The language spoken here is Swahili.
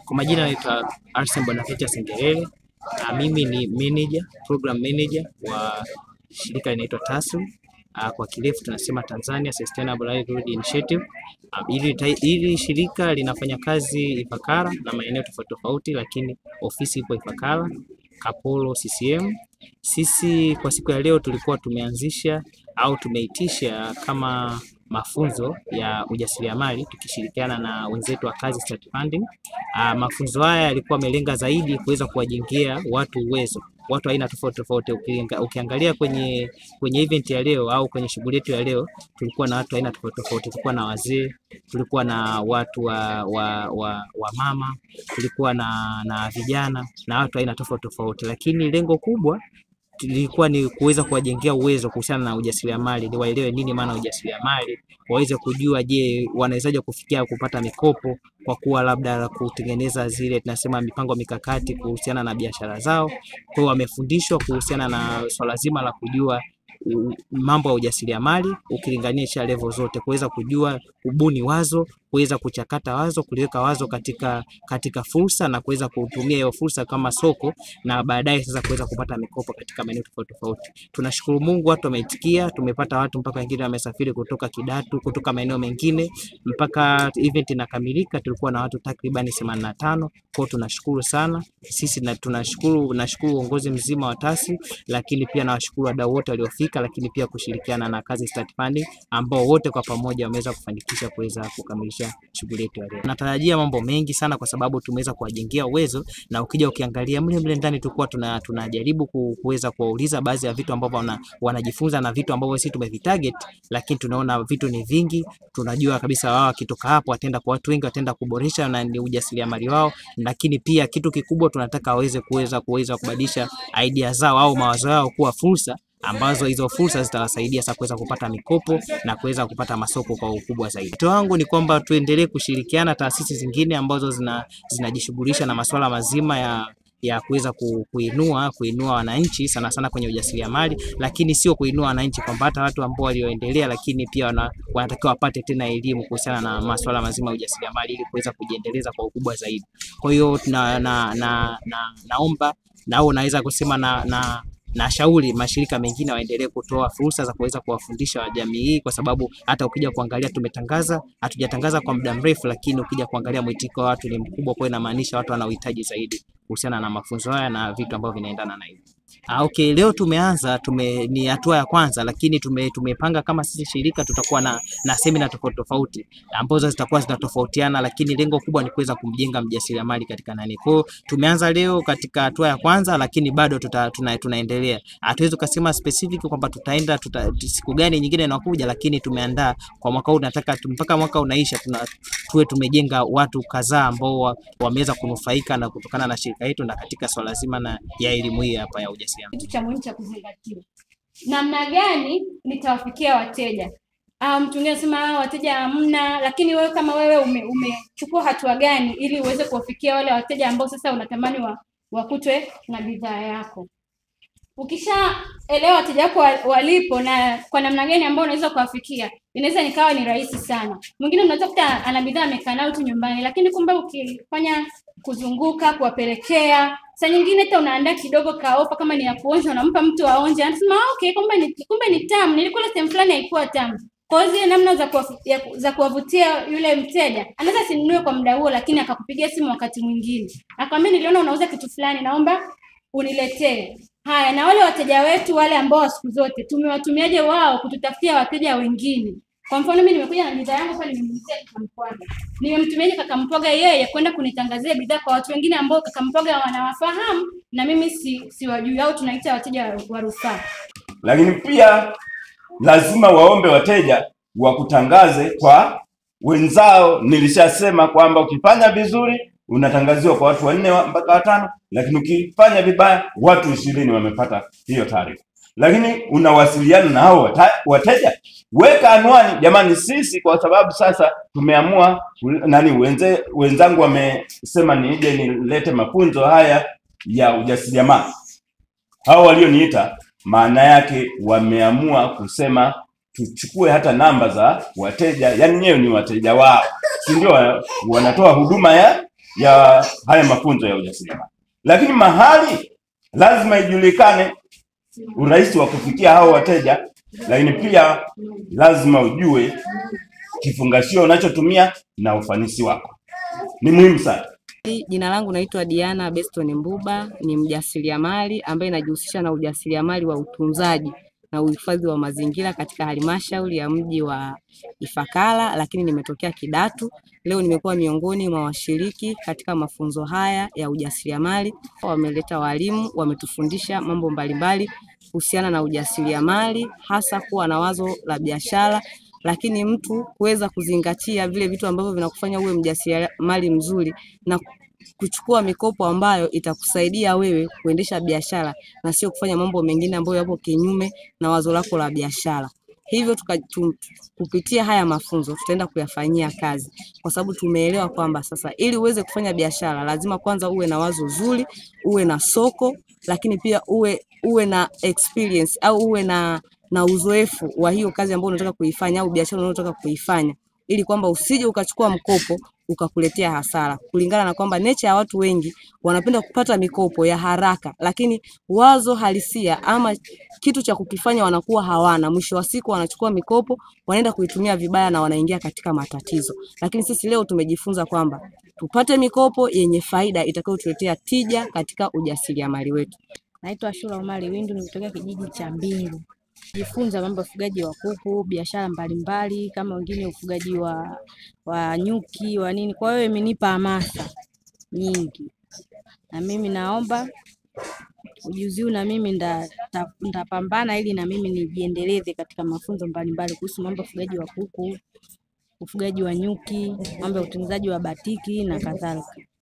Kwa majina naitwa Arsene Bonaventure Sengerere. Mimi ni program manager wa shirika linaloitwa TASU. Kwa kirefu tunasema Tanzania Sustainable Livelihood Initiative. Hili shirika linafanya kazi Ifakara na maeneo tofauti, lakini ofisi ipo Ifakara, Kapolo CCM. Sisi kwa siku ya leo tulikuwa tumeanzisha au tumeitisha kama mafunzo ya ujasiriamali tukishirikiana na wenzetu wa Kazi Start Funding. Mafunzo haya yalikuwa yamelenga zaidi kuweza kuwajengea watu uwezo, watu aina tofauti. Ukiangalia kwenye event ya leo au kwenye shughuli yetu ya leo, tulikuwa na watu aina tofauti. Tulikuwa na wazee, tulikuwa na watu wa mama, tulikuwa na vijana na watu aina tofauti, lakini lengo kubwa ilikuwa ni kuweza kuwajengea uwezo kuhusiana na ujasiriamali, ili waelewe nini maana ujasiriamali, waweze kujua je, wanawezaje kufikia kupata mikopo kwa kuwa labda kutengeneza zile tunasema mipango mikakati kuhusiana na biashara zao. Kwa hiyo wamefundishwa kuhusiana na swala zima la kujua mambo ya ujasiriamali ukilinganisha level zote, kuweza kujua kubuni wazo, kuweza kuchakata wazo, kuliweka wazo katika fursa na kuweza kutumia hiyo fursa kama soko na baadaye sasa kuweza kupata mikopo katika maeneo tofauti. Tunashukuru Mungu, watu wameitikia, tumepata watu mpaka wengine wamesafiri kutoka Kidatu, kutoka maeneo mengine mpaka event inakamilika. Tulikuwa na watu takriban 85. Kwa tunashukuru sana sisi na nashukuru uongozi mzima wa TASU, lakini pia nawashukuru wadau wote waliofika, lakini pia kushirikiana na Kazi Start Funding ambao wote kwa pamoja wameweza kufanikisha kuweza kukamilisha shughuli yetu ya leo. Natarajia mambo mengi sana kwa sababu tumeweza kuwajengea uwezo, na ukija ukiangalia mle ndani tulikuwa tunajaribu kuweza kuwauliza baadhi ya vitu ambavyo wanajifunza na vitu ambavyo sisi tumevitarget, lakini tunaona vitu ni vingi. Tunajua kabisa wao wakitoka hapo wataenda kwa watu wengi, wataenda kuboresha na ni ujasiriamali wao, lakini pia kitu kikubwa tunataka waweze kuweza kubadilisha idea zao au mawazo yao kuwa fursa, ambazo hizo fursa zitawasaidia sasa kuweza kupata mikopo na kuweza kupata masoko kwa ukubwa zaidi. Wito wangu ni kwamba tuendelee kushirikiana taasisi zingine ambazo zinajishughulisha na masuala mazima ya kuweza kuinua wananchi sana kwenye ujasiriamali, lakini sio kuinua wananchi kwamba hata watu ambao walioendelea, lakini pia wanatakiwa wapate tena elimu kuhusiana na masuala mazima ya ujasiriamali ili kuweza kujiendeleza kwa ukubwa zaidi. Kwa hiyo naomba nao naweza kusema na shauri mashirika mengine waendelee kutoa fursa za kuweza kuwafundisha jamii hii, kwa sababu hata ukija kuangalia hatujatangaza kwa muda mrefu, lakini ukija kuangalia mwitiko wa watu ni mkubwa, kwa inamaanisha watu wana uhitaji zaidi kuhusiana na mafunzo haya na vitu ambavyo vinaendana na hivyo. Okay, leo tumeanza ni hatua ya kwanza, lakini tumepanga kama sisi shirika tutakuwa na semina tofauti ambazo zitakuwa zinatofautiana, lakini lengo kubwa ni kuweza kumjenga mjasiriamali katika nani. Kwa hiyo tumeanza leo katika hatua ya kwanza, lakini bado tunaendelea. Hatuwezi kusema specific kwamba tutaenda siku gani nyingine inakuja, lakini tumeandaa kwa mwaka huu. Nataka mpaka mwaka unaisha tuwe tumejenga watu kadhaa ambao wameweza kunufaika na kutokana na shirika letu na katika swala zima na ya elimu hii hapa ya ujasiriamali. Kitu cha muhimu cha kuzingatia, namna gani nitawafikia wateja? Mtu mwingine anasema wateja hamna, lakini wewe kama wewe umechukua hatua gani ili uweze kuwafikia wale wateja ambao sasa unatamani wakutwe na bidhaa yako? Ukishaelewa wateja wako walipo na kwa namna gani ambao unaweza kuwafikia, inaweza nikawa ni rahisi sana. Mwingine unaweza kukuta ana bidhaa amekaa nayo tu nyumbani, lakini kumbe ukifanya kuzunguka kuwapelekea, saa nyingine hata unaandaa kidogo kaofa kama ni ya kuonja, unampa mtu aonje, anasema okay, kumbe ni tamu, nilikula sehemu fulani haikuwa tamu. Kwa hiyo namna za kuwavutia yule mteja, anaweza sinunue kwa muda huo, lakini akakupigia simu wakati mwingine akamwambia niliona unauza kitu fulani, naomba uniletee. Haya, na wale wateja wetu wale ambao siku zote tumewatumiaje wao kututafutia wateja wengine? Kwa mfano mimi nimekuja na bidhaa yangu pale, nimemletea Kakampwaga. Nimemtumiaje Kakampwaga yeye kwenda kunitangazia bidhaa kwa watu wengine ambao Kakampwaga wanawafahamu na mimi siwajui, au tunaita wateja wa rufaa. Lakini pia lazima waombe wateja wakutangaze kwa wenzao. Nilishasema kwamba ukifanya vizuri unatangaziwa kwa watu 4 mpaka 5, lakini ukifanya vibaya watu 20 wamepata hiyo taarifa. Lakini unawasiliana na hao wateja, weka anwani. Jamani, sisi kwa sababu sasa tumeamua wenzangu wamesema nije nilete mafunzo haya ya ujasiriamali. Hao walioniita maana yake wameamua kusema tuchukue hata namba za wateja, yani nyewe ni wateja wao, si ndio? Wanatoa huduma ya haya mafunzo ya ujasiriamali. Lakini mahali lazima ijulikane urahisi wa kufikia hao wateja, lakini pia lazima ujue kifungashio unachotumia na ufanisi wako. Ni muhimu sana. Jina langu naitwa Diana Beston Mbuba, ni mjasiriamali ambaye najihusisha na ujasiriamali wa utunzaji na uhifadhi wa mazingira katika halmashauri ya mji wa Ifakara, lakini nimetokea Kidatu. Leo nimekuwa miongoni mwa washiriki katika mafunzo haya ya ujasiriamali. Wameleta walimu, wametufundisha mambo mbalimbali kuhusiana na ujasiriamali, hasa kuwa na wazo la biashara, lakini mtu kuweza kuzingatia vile vitu ambavyo vinakufanya uwe mjasiriamali mzuri na kuchukua mikopo ambayo itakusaidia wewe kuendesha biashara na sio kufanya mambo mengine ambayo yapo kinyume na wazo lako la biashara. Hivyo kupitia haya mafunzo tutaenda kuyafanyia kazi, kwa sababu tumeelewa kwamba sasa ili uweze kufanya biashara lazima kwanza uwe na wazo zuri, uwe na soko, lakini pia uwe na experience au uwe na uzoefu wa hiyo kazi ambayo unataka kuifanya au biashara unayotaka kuifanya, ili kwamba usije ukachukua mkopo ukakuletea hasara. Kulingana na kwamba nature ya watu wengi wanapenda kupata mikopo ya haraka, lakini wazo halisia ama kitu cha kukifanya wanakuwa hawana. Mwisho wa siku wanachukua mikopo, wanaenda kuitumia vibaya na wanaingia katika matatizo. Lakini sisi leo tumejifunza kwamba tupate mikopo yenye faida itakayotuletea tija katika ujasiriamali wetu. Naitwa Shura Omari Windu, nimetoka kijiji cha Mbingu. Jifunza mambo ya ufugaji wa kuku, biashara mbalimbali kama wengine ufugaji wa nyuki, wa nini. Kwa hiyo imenipa hamasa nyingi. Na mimi naomba ujuzi huu na mimi nitapambana ili na mimi nijiendeleze katika mafunzo mbalimbali kuhusu mambo ya ufugaji wa kuku, ufugaji wa nyuki, mambo ya utunzaji wa batiki na kadhalika.